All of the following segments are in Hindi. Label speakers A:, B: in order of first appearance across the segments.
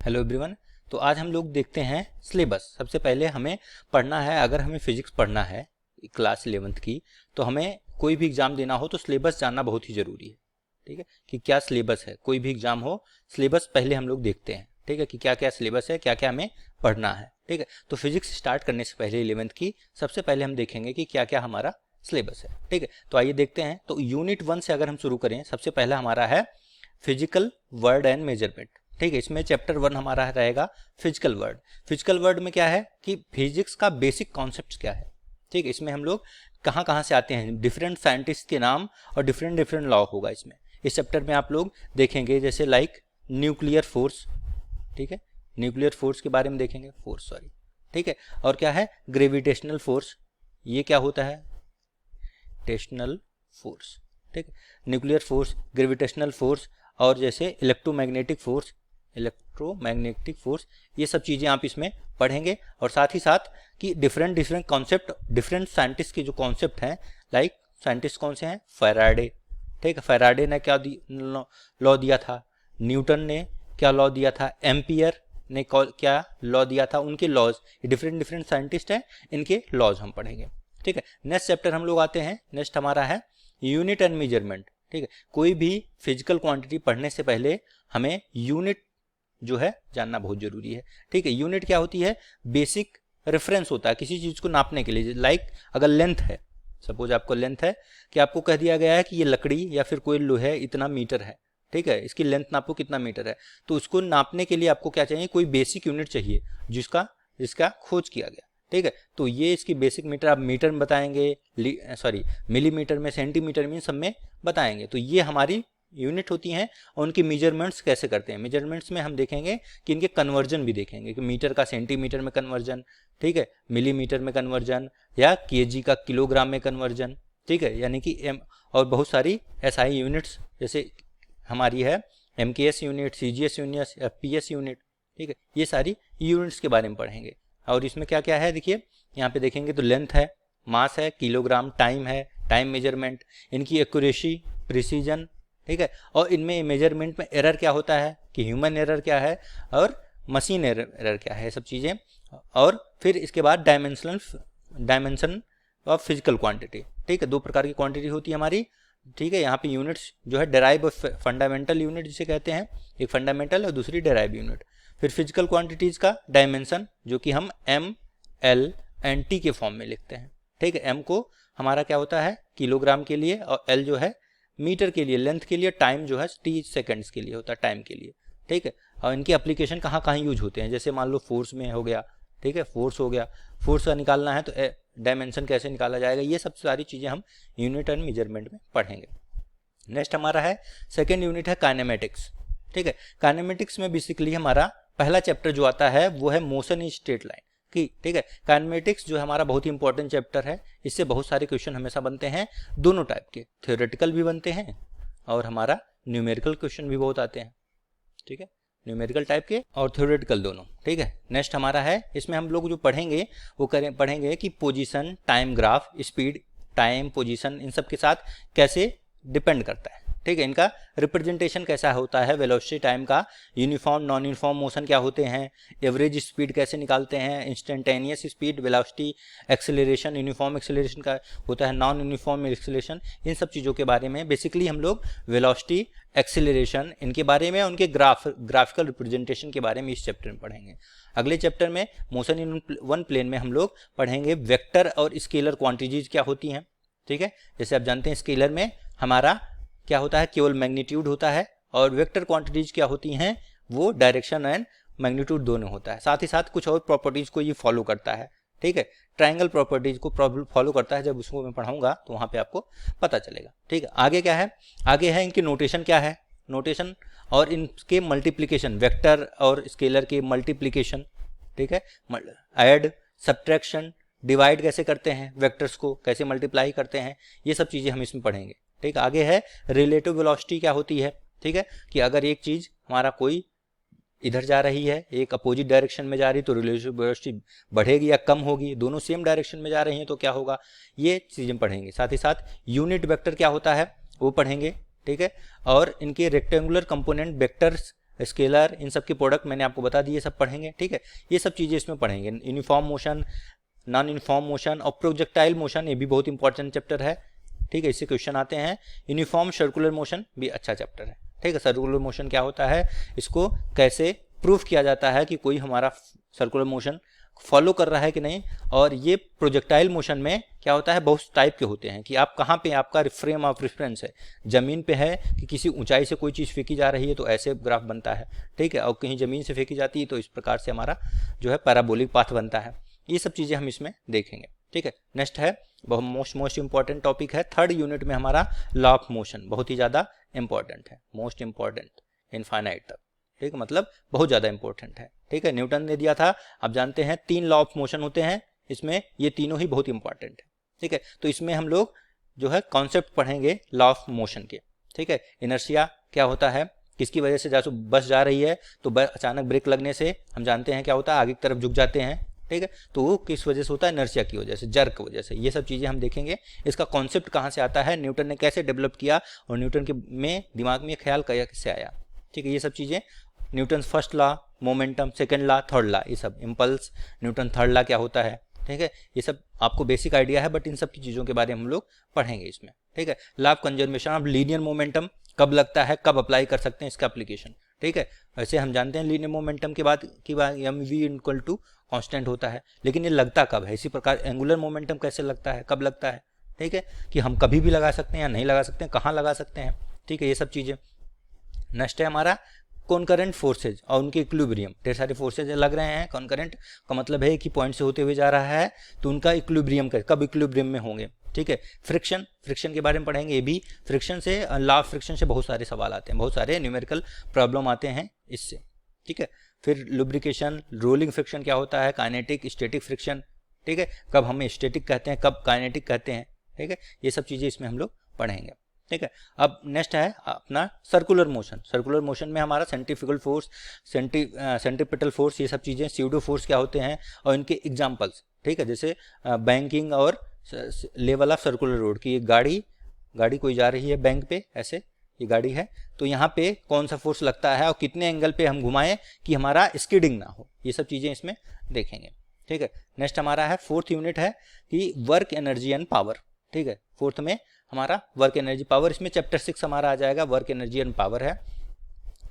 A: Hello everyone. तो आज हम लोग देखते हैं सिलेबस। सबसे पहले हमें पढ़ना है, अगर हमें फिजिक्स पढ़ना है क्लास 11th की, तो हमें कोई भी एग्जाम देना हो तो सिलेबस जानना बहुत ही ज़रूरी है। ठीक है कि क्या सिलेबस है, कोई भी एग्जाम हो सिलेबस पहले हम लोग देखते हैं। ठीक है कि क्या क्या सिलेबस है, क्या क्या हमें पढ़ना है। ठीक है, तो फिजिक्स स्टार्ट करने से पहले 11th की सबसे पहले हम देखेंगे कि क्या क्या हमारा सिलेबस है। ठीक है, तो आइए देखते हैं। तो यूनिट 1 से अगर हम शुरू करें, सबसे पहला हमारा है फिजिकल वर्ड एंड मेजरमेंट। ठीक है, इसमें चैप्टर 1 हमारा रहेगा फिजिकल वर्ड। फिजिकल वर्ड में क्या है कि फिजिक्स का बेसिक कॉन्सेप्ट क्या है। ठीक है, इसमें हम लोग कहाँ कहाँ से आते हैं, डिफरेंट साइंटिस्ट के नाम और डिफरेंट डिफरेंट लॉ होगा इसमें। इस चैप्टर में आप लोग देखेंगे जैसे लाइक न्यूक्लियर फोर्स। ठीक है, न्यूक्लियर फोर्स के बारे में देखेंगे, फोर्स सॉरी। ठीक है, और क्या है ग्रेविटेशनल फोर्स, ये क्या होता है टेशनल फोर्स। ठीक है, न्यूक्लियर फोर्स, ग्रेविटेशनल फोर्स और जैसे इलेक्ट्रोमैग्नेटिक फोर्स, ये सब चीज़ें आप इसमें पढ़ेंगे। और साथ ही साथ कि different different concept, different scientist के जो कॉन्सेप्ट हैं, लाइक साइंटिस्ट कौन से हैं, फैराडे। ठीक है, फैराडे ने क्या लॉ दिया था, न्यूटन ने क्या लॉ दिया था, एम्पियर ने क्या लॉ दिया था, उनके लॉज, डिफरेंट डिफरेंट साइंटिस्ट हैं, इनके लॉज हम पढ़ेंगे। ठीक है, नेक्स्ट चैप्टर हम लोग आते हैं, नेक्स्ट हमारा है यूनिट एंड मेजरमेंट। ठीक है, कोई भी फिजिकल क्वांटिटी पढ़ने से पहले हमें यूनिट जो है जानना बहुत जरूरी है। ठीक है, यूनिट क्या होती है, बेसिक रेफरेंस होता है किसी चीज को नापने के लिए। लाइक अगर लेंथ है, सपोज आपको लेंथ है कि आपको कह दिया गया है कि ये लकड़ी या फिर कोई लोहे इतना मीटर है। ठीक है, इसकी लेंथ नापो कितना मीटर है, तो उसको नापने के लिए आपको क्या चाहिए, कोई बेसिक यूनिट चाहिए जिसका खोज किया गया। ठीक है, तो ये इसकी बेसिक मीटर आप मीटर में बताएंगे, मिलीमीटर में, सेंटीमीटर में, सब में बताएंगे। तो ये हमारी यूनिट होती हैं। और उनकी मेजरमेंट्स कैसे करते हैं, मेजरमेंट्स में हम देखेंगे कि इनके कन्वर्जन भी देखेंगे कि मीटर का सेंटीमीटर में कन्वर्जन, ठीक है, मिलीमीटर में कन्वर्जन, या केजी का किलोग्राम में कन्वर्जन। ठीक है, यानी कि और बहुत सारी एसआई यूनिट्स जैसे हमारी है MKS unit, CGS unit, FPS unit. ठीक है, ये सारी यूनिट्स के बारे में पढ़ेंगे। और इसमें क्या क्या है देखिए, यहाँ पे देखेंगे तो लेंथ है, मास है, किलोग्राम, टाइम है, टाइम मेजरमेंट, इनकी एक्यूरेसी, प्रिसीजन। ठीक है, और इनमें मेजरमेंट में एरर क्या होता है कि ह्यूमन एरर क्या है और मशीन एरर क्या है, सब चीज़ें। और फिर इसके बाद डायमेंशन ऑफ फिजिकल क्वांटिटी। ठीक है, दो प्रकार की क्वांटिटी होती है हमारी। ठीक है, यहाँ पे यूनिट्स जो है डेराइव और फंडामेंटल यूनिट जिसे कहते हैं, एक फंडामेंटल और दूसरी डेराइव यूनिट। फिर फिजिकल क्वांटिटीज का डायमेंशन जो कि हम एम, एल एंड टी के फॉर्म में लिखते हैं। ठीक है, एम को हमारा क्या होता है किलोग्राम के लिए, और एल जो है मीटर के लिए, लेंथ के लिए, टाइम जो है टी सेकेंड्स के लिए होता है, टाइम के लिए। ठीक है, और इनके एप्लीकेशन कहाँ कहाँ यूज होते हैं, जैसे मान लो फोर्स में हो गया। ठीक है, फोर्स हो गया, फोर्स का निकालना है तो डायमेंशन कैसे निकाला जाएगा, ये सब सारी चीज़ें हम यूनिट एंड मेजरमेंट में पढ़ेंगे। नेक्स्ट हमारा है सेकेंड यूनिट है काइनेमेटिक्स। ठीक है, काइनेमेटिक्स में बेसिकली हमारा पहला चैप्टर जो आता है वो है मोशन इन स्ट्रेट लाइन की। ठीक है, काइनेमेटिक्स जो हमारा बहुत ही इंपॉर्टेंट चैप्टर है, इससे बहुत सारे क्वेश्चन हमेशा बनते हैं, दोनों टाइप के, थ्योरेटिकल भी बनते हैं और हमारा न्यूमेरिकल क्वेश्चन भी बहुत आते हैं। ठीक है, न्यूमेरिकल टाइप के और थ्योरेटिकल दोनों। ठीक है, नेक्स्ट हमारा है, इसमें हम लोग जो पढ़ेंगे वो पढ़ेंगे कि position, time graph, speed, time, position, इन सब के साथ कैसे डिपेंड करता है। ठीक है, इनका रिप्रेजेंटेशन कैसा होता है, वेलोसिटी, टाइम का यूनिफॉर्म, नॉन यूनिफॉर्म मोशन क्या होते हैं, एवरेज स्पीड कैसे निकालते हैं, instantaneous speed, velocity, acceleration, uniform acceleration का होता है, नॉन यूनिफॉर्म एक्सेलरेशन, इन सब चीज़ों के बारे में बेसिकली हम लोग वेलोसिटी, एक्सेलरेशन, इनके बारे में, उनके ग्राफिकल रिप्रेजेंटेशन के बारे में इस चैप्टर में पढ़ेंगे। अगले चैप्टर में मोशन इन वन प्लेन में हम लोग पढ़ेंगे वेक्टर और स्केलर क्वांटिटीज क्या होती हैं। ठीक है, जैसे आप जानते हैं स्केलर में हमारा क्या होता है, केवल मैग्नीट्यूड होता है, और वेक्टर क्वांटिटीज क्या होती हैं, वो डायरेक्शन एंड मैग्नीट्यूड दोनों होता है। साथ ही साथ कुछ और प्रॉपर्टीज को ये फॉलो करता है। ठीक है, ट्रायंगल प्रॉपर्टीज को फॉलो करता है, जब उसको मैं पढ़ाऊंगा तो वहां पे आपको पता चलेगा। ठीक है, आगे क्या है, आगे है इनकी नोटेशन क्या है, नोटेशन और इनके मल्टीप्लीकेशन, वेक्टर और स्केलर के मल्टीप्लीकेशन। ठीक है, ऐड, सब्ट्रैक्शन, डिवाइड कैसे करते हैं, वेक्टर्स को कैसे मल्टीप्लाई करते हैं, ये सब चीज़ें हम इसमें पढ़ेंगे। ठीक, आगे है रिलेटिव वेलोसिटी क्या होती है। ठीक है, कि अगर एक चीज़ हमारा कोई इधर जा रही है, एक अपोजिट डायरेक्शन में जा रही, तो रिलेटिव वेलोसिटी बढ़ेगी या कम होगी, दोनों सेम डायरेक्शन में जा रही हैं तो क्या होगा, ये चीज़ें पढ़ेंगे। साथ ही साथ यूनिट वेक्टर क्या होता है वो पढ़ेंगे। ठीक है, और इनके रेक्टेंगुलर कंपोनेंट वेक्टर्स स्केलर, इन सब के प्रोडक्ट मैंने आपको बता दिए, सब पढ़ेंगे, ठीक है। ये सब चीज़ें इसमें पढ़ेंगे, uniform motion, non uniform motion और प्रोजेक्टाइल मोशन, ये भी बहुत इंपॉर्टेंट चैप्टर है, ठीक है, इससे क्वेश्चन आते हैं। यूनिफॉर्म सर्कुलर मोशन भी अच्छा चैप्टर है, ठीक है। सर्कुलर मोशन क्या होता है, इसको कैसे प्रूफ किया जाता है कि कोई हमारा सर्कुलर मोशन फॉलो कर रहा है कि नहीं। और ये प्रोजेक्टाइल मोशन में क्या होता है, बहुत टाइप के होते हैं कि आप कहाँ पे आपका फ्रेम ऑफ रेफरेंस है, ज़मीन पे है कि किसी ऊंचाई से कोई चीज़ फेंकी जा रही है तो ऐसे ग्राफ बनता है, ठीक है, और कहीं ज़मीन से फेंकी जाती है तो इस प्रकार से हमारा जो है पैराबोलिक पाथ बनता है। ये सब चीज़ें हम इसमें देखेंगे, ठीक है। नेक्स्ट है बहुत मोस्ट इंपॉर्टेंट टॉपिक है, थर्ड यूनिट में हमारा लॉ ऑफ मोशन, बहुत ही ज़्यादा इंपॉर्टेंट है, मोस्ट इंपॉर्टेंट इनफाइनाइट तक, ठीक है, मतलब बहुत ज़्यादा इंपॉर्टेंट है, ठीक है। न्यूटन ने दिया था, आप जानते हैं 3 लॉ ऑफ मोशन होते हैं, इसमें ये तीनों ही बहुत इंपॉर्टेंट है, ठीक है। तो इसमें हम लोग जो है कॉन्सेप्ट पढ़ेंगे लॉ ऑफ मोशन के, ठीक है। इनर्शिया क्या होता है, किसकी वजह से जैसे बस जा रही है तो अचानक ब्रेक लगने से हम जानते हैं क्या होता है, आगे की तरफ झुक जाते हैं, ठीक है, तो वो किस वजह से होता है, इनर्शिया की वजह से, जर्क की वजह से। ये सब चीज़ें हम देखेंगे, इसका कॉन्सेप्ट कहाँ से आता है, न्यूटन ने कैसे डेवलप किया और न्यूटन के में दिमाग में ये ख्याल कैसे आया, ठीक है। ये सब चीज़ें Newton first law, momentum, second law, third law, ये सब इम्पल्स, न्यूटन थर्ड लॉ क्या होता है, ठीक है, ये सब आपको बेसिक आइडिया है, बट इन सब की चीज़ों के बारे में हम लोग पढ़ेंगे इसमें, ठीक है। Law of conservation of linear momentum कब लगता है, कब अप्लाई कर सकते हैं इसका एप्लीकेशन, ठीक है। वैसे हम जानते हैं लीनियर मोमेंटम के बाद M V equal to constant होता है, लेकिन ये लगता कब है, इसी प्रकार एंगुलर मोमेंटम कैसे लगता है, कब लगता है, ठीक है, कि हम कभी भी लगा सकते हैं या नहीं लगा सकते हैं, कहाँ लगा सकते हैं, ठीक है, ये सब चीज़ें। नेक्स्ट है हमारा कॉन्करेंट फोर्सेज और उनके इक्विलिब्रियम, ढेर सारे फोर्सेज लग रहे हैं, कॉन्करेंट का मतलब है कि पॉइंट से होते हुए जा रहा है तो उनका इक्विलिब्रियम कब इक्विलिब्रियम में होंगे, ठीक है। फ्रिक्शन के बारे में पढ़ेंगे, ये भी फ्रिक्शन से, लॉ ऑफ फ्रिक्शन से बहुत सारे सवाल आते हैं, बहुत सारे न्यूमेरिकल प्रॉब्लम आते हैं इससे, ठीक है। फिर लुब्रिकेशन, रोलिंग फ्रिक्शन क्या होता है, काइनेटिक, स्टैटिक फ्रिक्शन, ठीक है, कब हमें स्टैटिक कहते हैं, कब काइनेटिक कहते हैं, ठीक है, ये सब चीज़ें इसमें हम लोग पढ़ेंगे, ठीक है। अब नेक्स्ट है अपना सर्कुलर मोशन। सर्कुलर मोशन में हमारा सेंट्रीफ्यूगल फोर्स, सेंट्रीपिटल फोर्स, ये सब चीज़ें, स्यूडो फोर्स क्या होते हैं और इनके एग्जांपल्स, ठीक है। जैसे बैंकिंग और लेवल ऑफ सर्कुलर रोड की, एक गाड़ी कोई जा रही है बैंक पे, ऐसे ये गाड़ी है, तो यहाँ पे कौन सा फोर्स लगता है और कितने एंगल पे हम घुमाएं कि हमारा स्किडिंग ना हो, ये सब चीज़ें इसमें देखेंगे, ठीक है। नेक्स्ट हमारा है फोर्थ यूनिट है कि वर्क एनर्जी एंड पावर, ठीक है। फोर्थ में हमारा वर्क एनर्जी पावर, इसमें चैप्टर 6 हमारा आ जाएगा, वर्क एनर्जी एंड पावर है,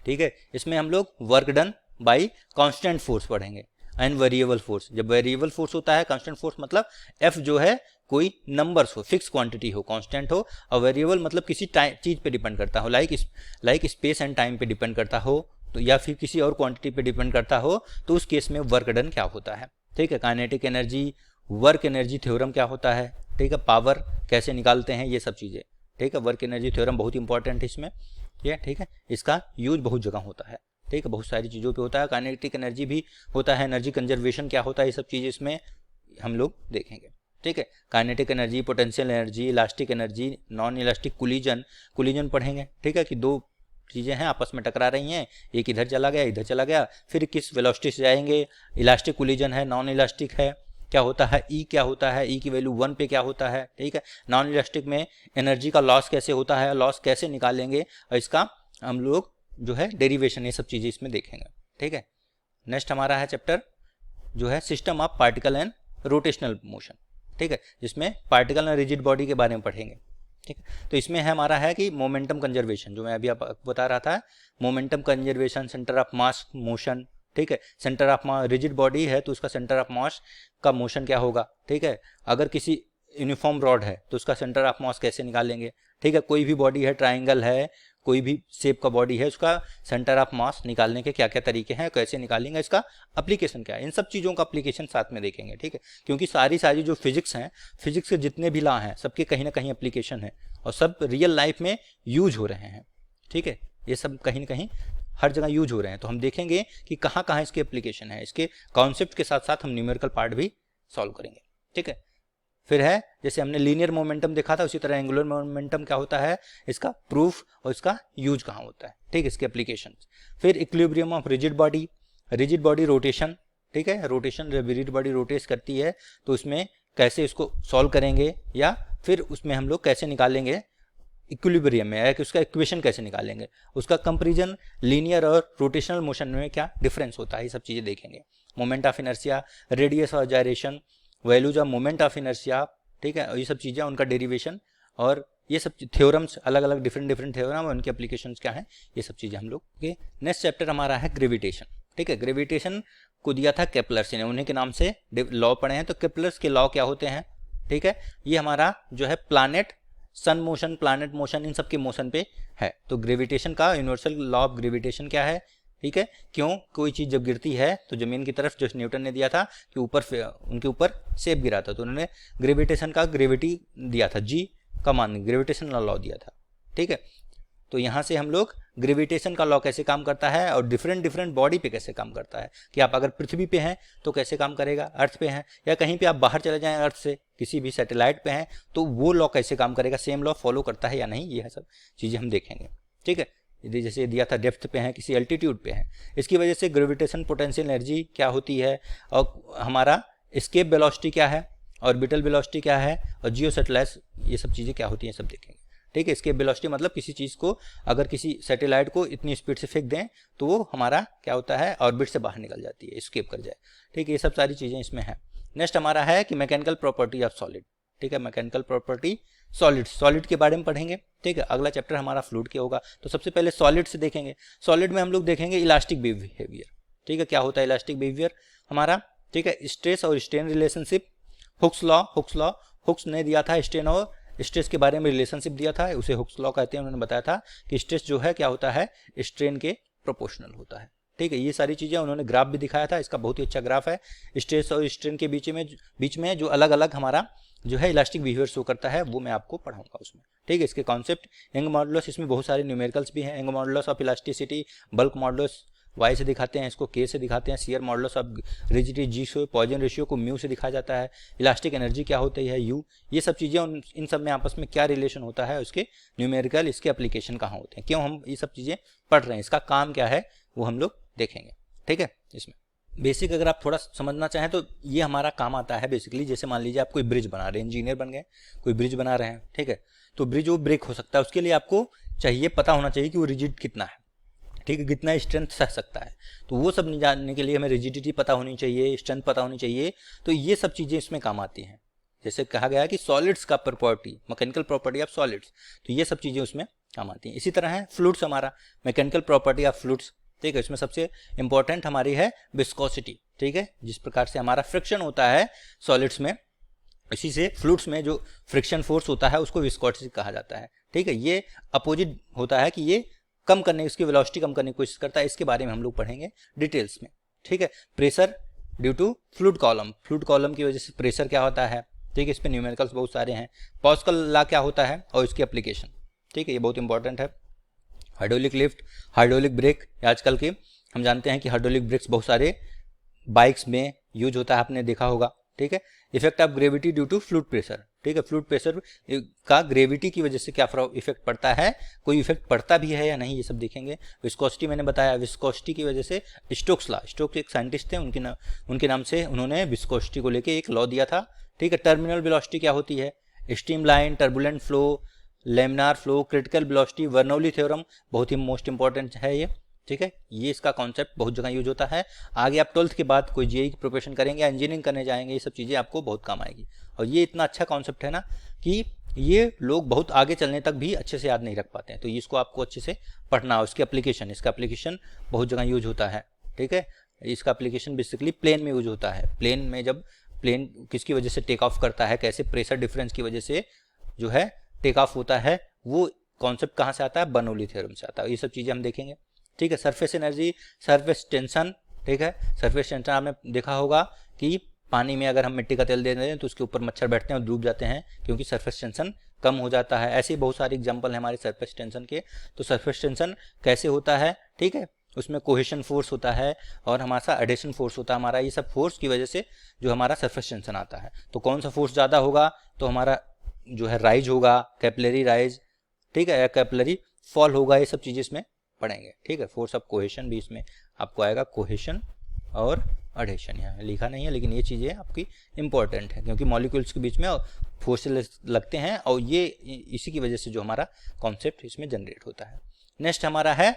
A: ठीक है। इसमें हम लोग work done by constant force पढ़ेंगे एंड वेरिएबल फोर्स। जब वेरिएबल फोर्स होता है, कांस्टेंट फोर्स मतलब एफ जो है कोई नंबर्स हो, फिक्स क्वांटिटी हो, कांस्टेंट हो, और वेरिएबल मतलब किसी चीज़ पे डिपेंड करता हो, लाइक स्पेस एंड टाइम पे डिपेंड करता हो, तो या फिर किसी और क्वांटिटी पे डिपेंड करता हो, तो उस केस में वर्क डन क्या होता है, ठीक है। Kinetic energy, work energy theorem क्या होता है, ठीक है, पावर कैसे निकालते हैं, ये सब चीज़ें, ठीक है। वर्क एनर्जी थ्योरम बहुत इंपॉर्टेंट है इसमें, ये, ठीक है, इसका यूज बहुत जगह होता है, ठीक है, बहुत सारी चीज़ों पे होता है। काइनेटिक एनर्जी भी होता है, एनर्जी कंजर्वेशन क्या होता है, ये सब चीज़ें इसमें हम लोग देखेंगे, ठीक है। Kinetic energy, potential energy, elastic energy, non elastic collision पढ़ेंगे, ठीक है, कि दो चीज़ें हैं आपस में टकरा रही हैं, एक इधर चला गया, फिर किस वेलोसिटी से जाएंगे, इलास्टिक कोलिजन है, नॉन इलास्टिक है, क्या होता है, ई क्या होता है, ई की वैल्यू 1 पे क्या होता है, ठीक है। नॉन इलास्टिक में एनर्जी का लॉस कैसे होता है, लॉस कैसे निकालेंगे, और इसका हम लोग जो है डेरिवेशन, ये सब चीज़ें इसमें देखेंगे, ठीक है। नेक्स्ट हमारा है चैप्टर जो है system of particle and rotational motion, ठीक है, जिसमें पार्टिकल एंड रिजिड बॉडी के बारे में पढ़ेंगे, ठीक है। तो इसमें है हमारा है कि मोमेंटम कंजर्वेशन, जो मैं अभी आपको बता रहा था, momentum conservation, centre of mass motion, ठीक है। Centre of mass, rigid body है तो उसका सेंटर ऑफ मास का मोशन क्या होगा, ठीक है। अगर किसी यूनिफॉर्म रॉड है तो उसका सेंटर ऑफ मास कैसे निकालेंगे, ठीक है। कोई भी बॉडी है, ट्राइंगल है, कोई भी शेप का बॉडी है, उसका सेंटर ऑफ मास निकालने के क्या क्या तरीके हैं, कैसे निकालेंगे, इसका एप्लीकेशन क्या है, इन सब चीज़ों का एप्लीकेशन साथ में देखेंगे, ठीक है। क्योंकि सारी जो फिजिक्स हैं, फिजिक्स के जितने भी लॉ हैं, सबके कहीं ना कहीं एप्लीकेशन है और सब रियल लाइफ में यूज हो रहे हैं, ठीक है। ये सब कहीं ना कहीं हर जगह यूज हो रहे हैं, तो हम देखेंगे कि कहाँ कहाँ इसके एप्लीकेशन है, इसके कॉन्सेप्ट के साथ साथ हम न्यूमेरिकल पार्ट भी सॉल्व करेंगे, ठीक है। फिर है जैसे हमने लीनियर मोमेंटम देखा था, उसी तरह एंगुलर मोमेंटम क्या होता है, इसका प्रूफ और इसका यूज कहाँ होता है, ठीक है, इसके एप्लीकेशन। फिर equilibrium of rigid body rotation, ठीक है, रोटेशन, रिजिड बॉडी रोटेट करती है तो उसमें कैसे इसको सॉल्व करेंगे, या फिर उसमें हम लोग कैसे निकालेंगे इक्विलिब्रियम में है कि उसका इक्वेशन कैसे निकालेंगे, उसका कंपेरिजन लीनियर और रोटेशनल मोशन में क्या डिफरेंस होता है, ये सब चीज़ें देखेंगे। Moment of inertia, radius of gyration, values of moment of inertia, ठीक है, ये सब चीज़ें, उनका डेरिवेशन और ये सब थ्योरम्स, अलग अलग डिफरेंट थ्योरम और उनके एप्लीकेशंस क्या हैं, ये सब चीज़ें हम लोग के। नेक्स्ट चैप्टर हमारा है ग्रेविटेशन, ठीक है। ग्रेविटेशन को दिया था केपलर्स ने, उन्हीं के नाम से लॉ पढ़े हैं। तो केपलर्स के लॉ क्या होते हैं, ठीक है, ये हमारा जो है प्लानेट, सन मोशन, प्लानेट मोशन, इन सब के मोशन पे है। तो ग्रेविटेशन का यूनिवर्सल लॉ ऑफ ग्रेविटेशन क्या है, ठीक है, क्यों कोई चीज़ जब गिरती है तो ज़मीन की तरफ, जो न्यूटन ने दिया था कि ऊपर उनके ऊपर सेप गिरा था, तो उन्होंने ग्रेविटेशन का ग्रेविटी दिया था, जी का मान ग्रेविटेशन लॉ दिया था, ठीक है। तो यहाँ से हम लोग ग्रेविटेशन का लॉ कैसे काम करता है और डिफरेंट बॉडी पे कैसे काम करता है, कि आप अगर पृथ्वी पे हैं तो कैसे काम करेगा, अर्थ पे हैं या कहीं पे आप बाहर चले जाएं अर्थ से, किसी भी सैटेलाइट पे हैं तो वो लॉ कैसे काम करेगा, सेम लॉ फॉलो करता है या नहीं, ये सब चीज़ें हम देखेंगे, ठीक है। यदि जैसे दिया था डेप्थ पे हैं, किसी एल्टीट्यूड पे हैं, इसकी वजह से ग्रेविटेशन पोटेंशियल एनर्जी क्या होती है और हमारा एस्केप वेलोसिटी क्या है, ऑर्बिटल वेलोसिटी क्या है और जियो सैटेलाइट, ये सब चीज़ें क्या होती हैं सब देखेंगे, ठीक है। एस्केप वेलोसिटी मतलब किसी चीज़ को अगर किसी सैटेलाइट को इतनी स्पीड से फेंक दें तो वो हमारा क्या होता है, ऑर्बिट से बाहर निकल जाती है, एस्केप कर जाए, ठीक है। ये सब सारी चीज़ें इसमें है। नेक्स्ट हमारा है कि मैकेनिकल प्रॉपर्टी ऑफ सॉलिड, ठीक है, मैकेनिकल प्रॉपर्टी सॉलिड के बारे में पढ़ेंगे, ठीक है। अगला चैप्टर हमारा फ्लूइड के होगा। तो सबसे पहले सॉलिड से देखेंगे। सॉलिड में हम लोग देखेंगे इलास्टिक बिहेवियर, ठीक है। क्या होता है इलास्टिक बिहेवियर हमारा, ठीक है, स्ट्रेस और स्ट्रेन रिलेशनशिप, हुक्स ने दिया था स्ट्रेन और स्ट्रेस के बारे में रिलेशनशिप दिया था, उसे हुक्स लॉ कहते हैं। उन्होंने बताया था कि स्ट्रेस जो है क्या होता है, स्ट्रेन के प्रोपोर्शनल होता है, ठीक है। ये सारी चीज़ें उन्होंने ग्राफ भी दिखाया था, इसका बहुत ही अच्छा ग्राफ है। स्ट्रेस और स्ट्रेन के बीच में जो अलग अलग हमारा जो है इलास्टिक बिहेवियर शो करता है वो मैं आपको पढ़ाऊंगा उसमें, ठीक है। इसके कॉन्सेप्ट, यंग मॉडुलस, इसमें बहुत सारे न्यूमेरिकल्स भी हैं। Young modulus of elasticity, bulk modulus Y से दिखाते हैं, इसको के से दिखाते हैं। Shear modulus of rigidity G से, पॉइजन रेशियो को म्यू से दिखाया जाता है। इलास्टिक एनर्जी क्या होती है, यू। ये सब चीज़ें इन सब में आपस में क्या रिलेशन होता है, उसके न्यूमेरिकल, इसके एप्लीकेशन कहाँ होते हैं, क्यों हम ये सब चीज़ें पढ़ रहे हैं, इसका काम क्या है वो हम लोग देखेंगे, ठीक है। इसमें बेसिक अगर आप थोड़ा समझना चाहें तो ये हमारा काम आता है बेसिकली। जैसे मान लीजिए आप कोई ब्रिज बना रहे हैं, इंजीनियर बन गए, कोई ब्रिज बना रहे हैं, ठीक है। तो ब्रिज वो ब्रेक हो सकता है, उसके लिए आपको चाहिए, पता होना चाहिए कि वो रिजिड कितना है, ठीक है, कितना स्ट्रेंथ सह सकता है। तो वो सब जानने के लिए हमें रिजिडिटी पता होनी चाहिए, स्ट्रेंथ पता होनी चाहिए। तो ये सब चीज़ें इसमें काम आती हैं। जैसे कहा गया कि सॉलिड्स का property, mechanical property of solids, तो ये सब चीज़ें उसमें काम आती हैं। इसी तरह है फ्लूइड्स, हमारा मैकेनिकल प्रॉपर्टी ऑफ फ्लूइड्स, ठीक है। इसमें सबसे इंपॉर्टेंट हमारी है विस्कोसिटी, ठीक है। जिस प्रकार से हमारा फ्रिक्शन होता है सॉलिड्स में, इसी से फ्लूइड्स में जो फ्रिक्शन फोर्स होता है उसको विस्कोसिटी कहा जाता है, ठीक है। ये अपोजिट होता है कि ये कम करने, इसकी वेलोसिटी कम करने की कोशिश करता है। इसके बारे में हम लोग पढ़ेंगे डिटेल्स में, ठीक है। Pressure due to fluid column की वजह से प्रेशर क्या होता है, ठीक है। इस पे न्यूमेरिकल्स बहुत सारे हैं। पास्कल लॉ क्या होता है और इसकी एप्लीकेशन, ठीक है, ये बहुत इंपॉर्टेंट है। हाइड्रोलिक लिफ्ट, हाइड्रोलिक ब्रेक, आजकल के हम जानते हैं कि हाइड्रोलिक ब्रेक्स बहुत सारे बाइक्स में यूज होता है, आपने देखा होगा, ठीक है। Effect of gravity due to fluid pressure, ठीक है। फ्लूइड प्रेशर का ग्रेविटी की वजह से क्या इफेक्ट पड़ता है, कोई इफेक्ट पड़ता भी है या नहीं, ये सब देखेंगे। विस्कोसिटी मैंने बताया, विस्कोसिटी की वजह से स्टोक्स लॉ, स्टोक्स एक साइंटिस्ट थे, उनके नाम से उन्होंने विस्कोसिटी को लेके एक लॉ दिया था, ठीक है। टर्मिनल वेलोसिटी क्या होती है, stream line, turbulent flow, laminar flow, critical velocity, Bernoulli theorem, बहुत ही मोस्ट इंपॉर्टेंट है ये, ठीक है। ये इसका कॉन्सेप्ट बहुत जगह यूज होता है। आगे आप 12th के बाद कोई जेईई की प्रिपरेशन करेंगे या इंजीनियरिंग करने जाएंगे, ये सब चीज़ें आपको बहुत काम आएगी। और ये इतना अच्छा कॉन्सेप्ट है ना कि ये लोग बहुत आगे चलने तक भी अच्छे से याद नहीं रख पाते हैं। तो इसको आपको अच्छे से पढ़ना है। उसके एप्लीकेशन, इसका एप्लीकेशन बहुत जगह यूज होता है, ठीक है। इसका एप्लीकेशन बेसिकली प्लेन में यूज होता है। प्लेन में जब प्लेन किसकी वजह से टेक ऑफ करता है, कैसे प्रेशर डिफरेंस की वजह से जो है टेक ऑफ होता है, वो कॉन्सेप्ट कहाँ से आता है, बर्नौली थ्योरम से आता है। ये सब चीज़ें हम देखेंगे, ठीक है। सरफेस एनर्जी, सरफेस टेंशन, ठीक है। सरफेस टेंशन आपने देखा होगा कि पानी में अगर हम मिट्टी का तेल दे दें तो उसके ऊपर मच्छर बैठते हैं और डूब जाते हैं, क्योंकि सरफेस टेंशन कम हो जाता है। ऐसे ही बहुत सारे एग्जांपल हैं हमारे सरफेस टेंशन के। तो सरफेस टेंशन कैसे होता है, ठीक है, उसमें कोहेशन फोर्स होता है और हमारा सा एडिशन फोर्स होता है। हमारा ये सब फोर्स की वजह से जो हमारा सरफेस टेंशन आता है, तो कौन सा फोर्स ज़्यादा होगा, तो हमारा जो है राइज होगा, कैपिलरी राइज, ठीक है, या कैपिलरी फॉल होगा। ये सब चीज़ें इसमें पढ़ेंगे, ठीक है। फोर्स ऑफ कोहेशन भी इसमें आपको आएगा, कोहेशन और एडिशन, यहाँ लिखा नहीं है लेकिन ये चीज़ें आपकी इंपॉर्टेंट है क्योंकि मॉलिक्यूल्स के बीच में फोर्सेस लगते हैं और ये इसी की वजह से जो हमारा कॉन्सेप्ट इसमें जनरेट होता है। नेक्स्ट हमारा है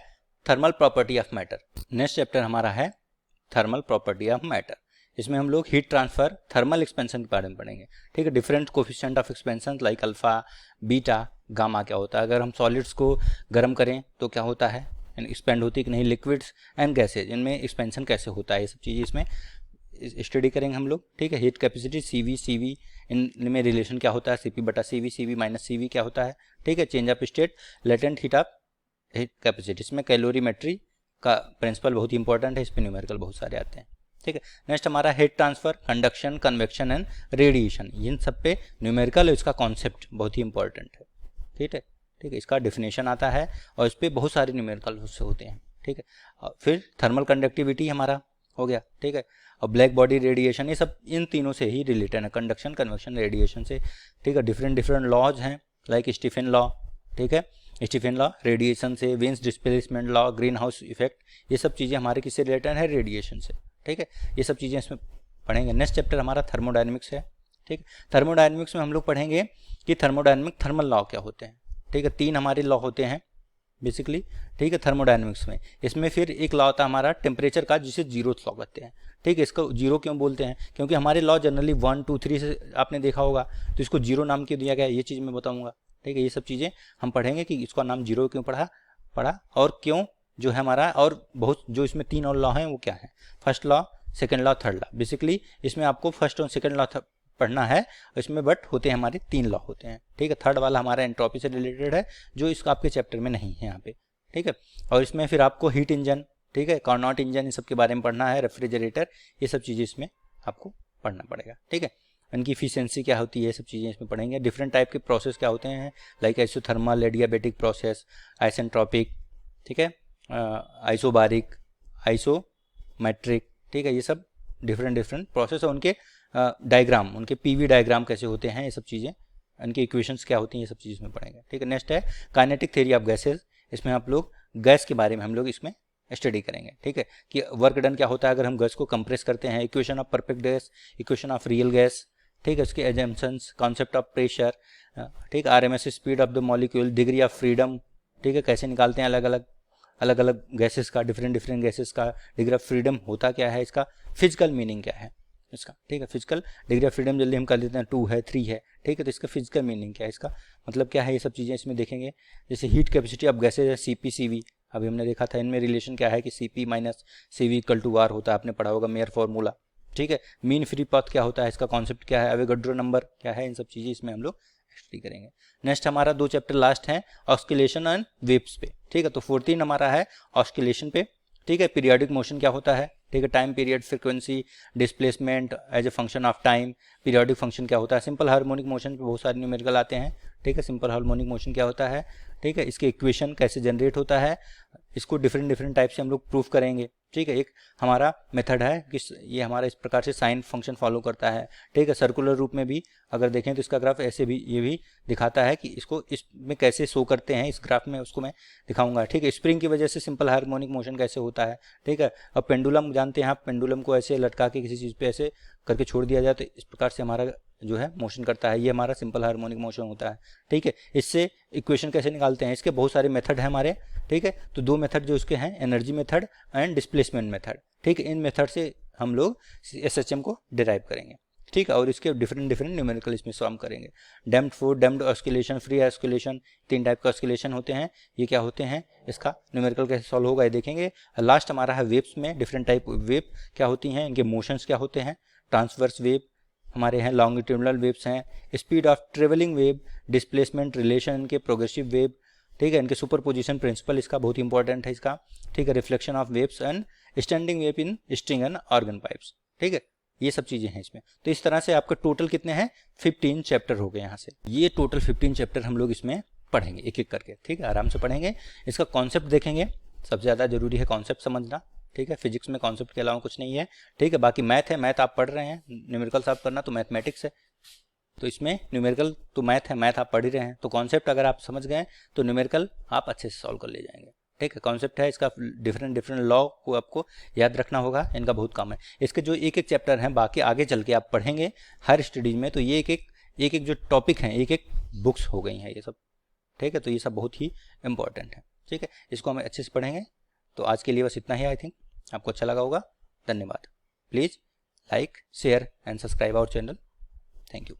A: thermal property of matter. Next chapter हमारा है थर्मल प्रॉपर्टी ऑफ मैटर। इसमें हम लोग हीट ट्रांसफर, थर्मल एक्सपेंशन के बारे में पढ़ेंगे, ठीक है। Different coefficient of expansion like alpha, beta, gamma क्या होता है, अगर हम सॉलिड्स को गर्म करें तो क्या होता है, एक्सपेंड होती है कि नहीं, लिक्विड्स एंड गैसेज इनमें एक्सपेंशन कैसे होता है, ये सब चीज़ें इसमें स्टडी करेंगे हम लोग, ठीक है। हीट कैपेसिटी CV इनमें रिलेशन क्या होता है, CP बटा CV माइनस CV क्या होता है, ठीक है। Change of state, latent heat of heat capacity, इसमें कैलोरीमेट्री का प्रिंसिपल बहुत ही इंपॉर्टेंट है, इस पर न्यूमेरिकल बहुत सारे आते हैं, ठीक है। नेक्स्ट हमारा heat transfer, conduction, convection and radiation, इन सब पे न्यूमेरिकल और इसका कॉन्सेप्ट बहुत ही इंपॉर्टेंट है, ठीक है, ठीक है। इसका डिफिनेशन आता है और इस पर बहुत सारे न्यूमेरिकल उससे होते हैं, ठीक है। फिर थर्मल कंडक्टिविटी हमारा हो गया, ठीक है। और ब्लैक बॉडी रेडिएशन, ये सब इन तीनों से ही रिलेटेड है, कंडक्शन, कन्वेक्शन, रेडिएशन से, ठीक है। डिफरेंट लॉज हैं लाइक स्टीफन लॉ, ठीक है, स्टीफन लॉ रेडिएशन से, veins displacement law, green house effect, ये सब चीज़ें हमारे किससे रिलेटेड है, रेडिएशन से, ठीक है। ये सब चीज़ें इसमें पढ़ेंगे। नेक्स्ट चैप्टर हमारा थर्मोडायनेमिक्स है, ठीक है। थर्मोडायनेमिक्स में हम लोग पढ़ेंगे कि थर्मोडायनेमिक थर्मल लॉ क्या होते हैं, ठीक है। 3 हमारे लॉ होते हैं बेसिकली, ठीक है, थर्मोडायनेमिक्स में। इसमें फिर एक लॉ होता है हमारा टेम्परेचर का, जिसे जीरोथ लॉ कहते हैं, ठीक है। इसको जीरो क्यों बोलते हैं, क्योंकि हमारे लॉ जनरली 1 2 3 से आपने देखा होगा, तो इसको जीरो नाम क्यों दिया गया, ये चीज़ मैं बताऊंगा, ठीक है। ये सब चीज़ें हम पढ़ेंगे कि इसका नाम जीरो क्यों पड़ा और क्यों जो है हमारा, और बहुत जो इसमें 3 और लॉ हैं वो क्या है, first law, second law, third law. Basically इसमें आपको फर्स्ट और सेकेंड लॉ पढ़ना है इसमें, बट होते हैं हमारे 3 लॉ होते हैं, ठीक है। थर्ड वाला हमारा एंट्रोपी से रिलेटेड है जो इसका आपके चैप्टर में नहीं है यहाँ पे, ठीक है। और इसमें फिर आपको हीट इंजन, ठीक है, कार्नोट इंजन, इन सब के बारे में पढ़ना है, रेफ्रिजरेटर, ये सब चीज़ें इसमें आपको पढ़ना पड़ेगा, ठीक है। इनकी इफिशिएंसी क्या होती है, ये सब चीज़ें इसमें पढ़ेंगे। डिफरेंट टाइप के प्रोसेस क्या होते हैं like isothermal, adiabatic process, isentropic, ठीक है, आइसोबारिक, आइसोमेट्रिक, ठीक है। ये सब डिफरेंट प्रोसेस है, उनके डायग्राम, उनके PV डायग्राम कैसे होते हैं, ये सब चीज़ें, उनकी इक्वेशंस क्या होती हैं, ये सब चीज़ इसमें पढ़ेंगे, ठीक है। नेक्स्ट है काइनेटिक थ्योरी ऑफ गैसेज। इसमें आप लोग गैस के बारे में हम लोग इसमें स्टडी करेंगे, ठीक है, कि वर्क डन क्या होता है अगर हम गैस को कंप्रेस करते हैं, equation of perfect gas, equation of real gas, ठीक है, उसके एजम्पशंस, कॉन्सेप्ट ऑफ प्रेशर, ठीक, RMS speed of the molecule, degree of freedom, ठीक है, कैसे निकालते हैं अलग अलग गैसेस का, डिफरेंट गैसेस का डिग्री ऑफ फ्रीडम होता क्या है, इसका फिजिकल मीनिंग क्या है इसका, ठीक है। फिजिकल डिग्री ऑफ फ्रीडम जल्दी हम कर लेते हैं, 2 है 3 है, ठीक है, तो इसका फिजिकल मीनिंग क्या है, इसका मतलब क्या है, ये सब चीज़ें इसमें देखेंगे। जैसे हीट कैपेसिटी ऑफ गैसेज है CP CV, अभी हमने देखा था, इनमें रिलेशन क्या है कि CP minus CV equal to R होता है, आपने पढ़ा होगा मेयर फॉर्मूला, ठीक है। मीन फ्री पाथ क्या होता है, इसका कॉन्सेप्ट क्या है, एवोगाड्रो नंबर क्या है, इन सब चीज़ें इसमें हम लोग स्टडी करेंगे। नेक्स्ट हमारा 2 चैप्टर लास्ट हैं ऑस्किलेशन एंड वेव्स पे, ठीक है। तो 14 हमारा है ऑस्किलेशन पे, ठीक है। पीरियोडिक मोशन क्या होता है, ठीक है, time period, frequency, displacement as a function of time, periodic function क्या होता है, सिंपल हार्मोनिक मोशन पे बहुत सारे न्यूमेरिकल आते हैं, ठीक है। सिंपल हार्मोनिक मोशन क्या होता है, ठीक है, इसके इक्वेशन कैसे जनरेट होता है, इसको डिफरेंट टाइप से हम लोग प्रूफ करेंगे, ठीक है। एक हमारा मेथड है कि ये हमारा इस प्रकार से साइन फंक्शन फॉलो करता है, ठीक है। सर्कुलर रूप में भी अगर देखें तो इसका ग्राफ ऐसे भी ये भी दिखाता है कि इसको इसमें कैसे शो करते हैं, इस ग्राफ में उसको मैं दिखाऊंगा, ठीक है। स्प्रिंग की वजह से सिंपल हार्मोनिक मोशन कैसे होता है, ठीक है। अब पेंडुलम जानते हैं आप, पेंडुलम को ऐसे लटका के किसी चीज़ पे ऐसे करके छोड़ दिया जाए तो इस प्रकार से हमारा जो है मोशन करता है, ये हमारा सिंपल हार्मोनिक मोशन होता है, ठीक है। इससे इक्वेशन कैसे निकालते हैं, इसके बहुत सारे मेथड हैं हमारे, ठीक है। तो 2 मेथड जो इसके हैं, energy method and displacement method, ठीक है। इन मेथड से हम लोग SHM को डिराइव करेंगे, ठीक है, और इसके डिफरेंट न्यूमेरिकल इसमें सॉल्व करेंगे। Damped force, damped oscillation, free oscillation, 3 type का ऑस्किलेशन होते हैं, ये क्या होते हैं, इसका न्यूमेरिकल कैसे सॉल्व होगा ये देखेंगे। लास्ट हमारा है वेव्स में, डिफरेंट टाइप वेव क्या होती हैं, इनके मोशंस क्या होते हैं, ट्रांसवर्स वेव हमारे हैं, लॉन्गिट्यूडनल वेव्स हैं, speed of travelling wave, displacement relation इनके, प्रोग्रेसिव वेव, ठीक है, इनके सुपरपोजिशन प्रिंसिपल इसका बहुत इंपॉर्टेंट है इसका, ठीक है। Reflection of waves and standing wave in string and organ pipes, ठीक है, ये सब चीज़ें हैं इसमें। तो इस तरह से आपका टोटल कितने हैं, 15 चैप्टर हो गए यहाँ से। ये टोटल 15 चैप्टर हम लोग इसमें पढ़ेंगे एक करके, ठीक है, आराम से पढ़ेंगे। इसका कॉन्सेप्ट देखेंगे, सबसे ज़्यादा जरूरी है कॉन्सेप्ट समझना, ठीक है। फिजिक्स में कॉन्सेप्ट के अलावा कुछ नहीं है, ठीक है। बाकी मैथ है, मैथ आप पढ़ रहे हैं, न्यूमेरिकल आप करना तो मैथमेटिक्स है, तो इसमें न्यूमेरिकल तो मैथ है, मैथ आप पढ़ ही रहे हैं, तो कॉन्सेप्ट अगर आप समझ गए तो न्यूमेरिकल आप अच्छे से सॉल्व कर ले जाएंगे, ठीक है, कॉन्सेप्ट है इसका, डिफरेंट डिफरेंट लॉ को आपको याद रखना होगा, इनका बहुत काम है। इसके जो एक एक चैप्टर हैं बाकी आगे चल के आप पढ़ेंगे हर स्टडीज में, तो ये एक एक जो टॉपिक हैं एक एक बुक्स हो गई हैं ये सब, ठीक है। तो ये सब बहुत ही इंपॉर्टेंट है, ठीक है, इसको हम अच्छे से पढ़ेंगे। तो आज के लिए बस इतना ही, आई थिंक आपको अच्छा लगा होगा। धन्यवाद। Please like share and subscribe our channel. Thank you.